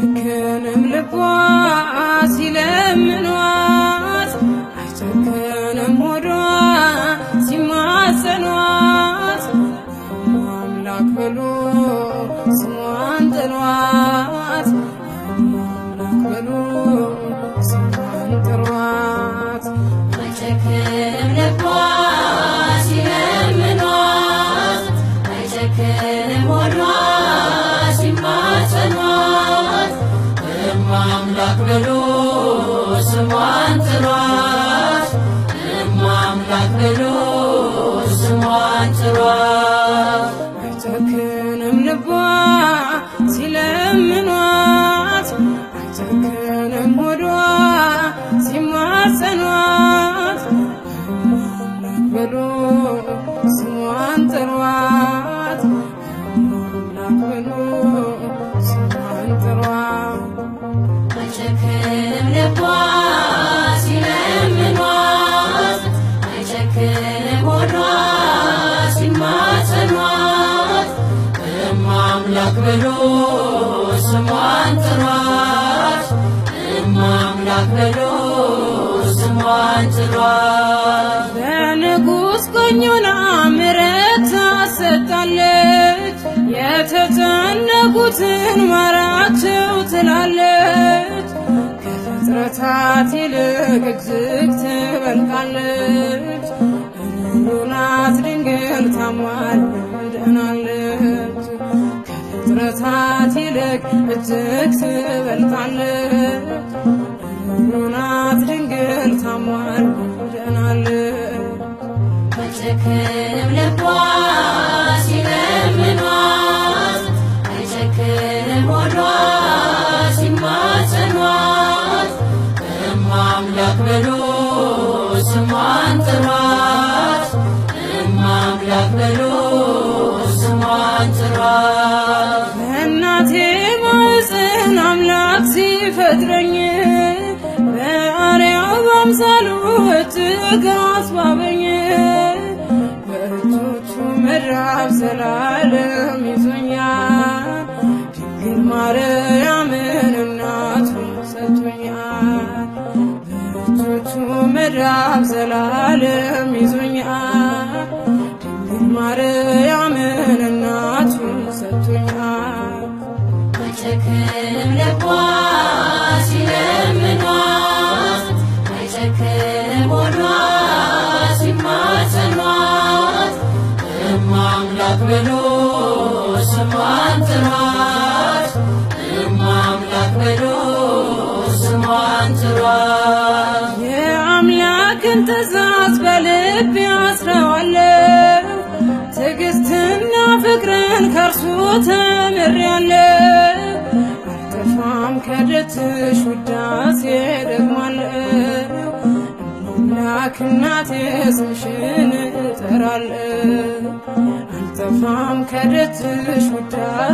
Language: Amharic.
አይጨክንም ልቧ ሲለምኗት አይጨክንም ሆዷ ሲማጸኗት አምላክ ብሎ ስሟን ጥሯት አምላክ ብሎ ስሟን ጥሯት አይጨክንም ልቧ ሲለምኗት አይጨክንም ሆዷ ሲማጸኗት አምላክ ብሎ ስሟን ጥሯት አምላክ ብሎ ስሟን ጥሯት አይጨክንም ልቧ ሲለምኗት አይጨክንም ሆዷ ሲማጸኗት አምላክ ብሎ ስሟን ጥሯት አምላክ ብሎ ስሟን ጥሯት አይጨክንም ልቧ ሲለምኗት አይጨክንም ሆዷ ሲማጸኗት አምላክ ብሎ ስሟን ጥሯት አምላክ ብሎ ስሟን ጥሯት በንጉሥ ቀኝ ሆና ምሕረት ታሰጣለች የተጨነቁትን ማራቸው ትላለች ከፍጥረታት ይልቅ እጅግ ትበልጣለች ልዩ ናት ድንግል ታማልደናለች ከፍጥረታት ይልቅ እጅግ ትበልጣለች ልዩ ናት ድንግል ታማልደናለች አይጨክንም ልቧ ሲለምኗት አይጨክንም ሆዷ ሲማጸኗት አምላክ ብሎ ስሟን ጥሯት አምላክ ብሎ ስሟን ጥሯት በእናቴ ማኅፀን አምላክ ሲፈጥረኝ በአርአያው በአምሳሉ እጅግ አስባበኝ በእጆቹ መዳፍ ዘላለም ይዞኛል ድንግል ማርያምን እናቱን ሰጥቶኛል በእጆቹ መዳፍ ዘላለም ይዞኛል ድንግል ማርያምን እናቱን ሰጥቶኛል አይጨክንም ልቧ ሲለምኗት አይጨክንም ሆዷ ሲማጸኗት አምላክ ብሎ ስሟን ጥሯት አምላክ ብሎ ስሟን ጥሯት የአምላክን ትእዛዝ በልቤ አስረዋለሁ ትዕግስትና ፍቅርን ከእርሱ ተምሬያለሁ አልጠፋም ከደጅሽ ውዳሴ ደግማለሁ አምላክ እናቴ ስምሽን እጠራለሁ አልጠፋም ከደጅሽ ውዳሴ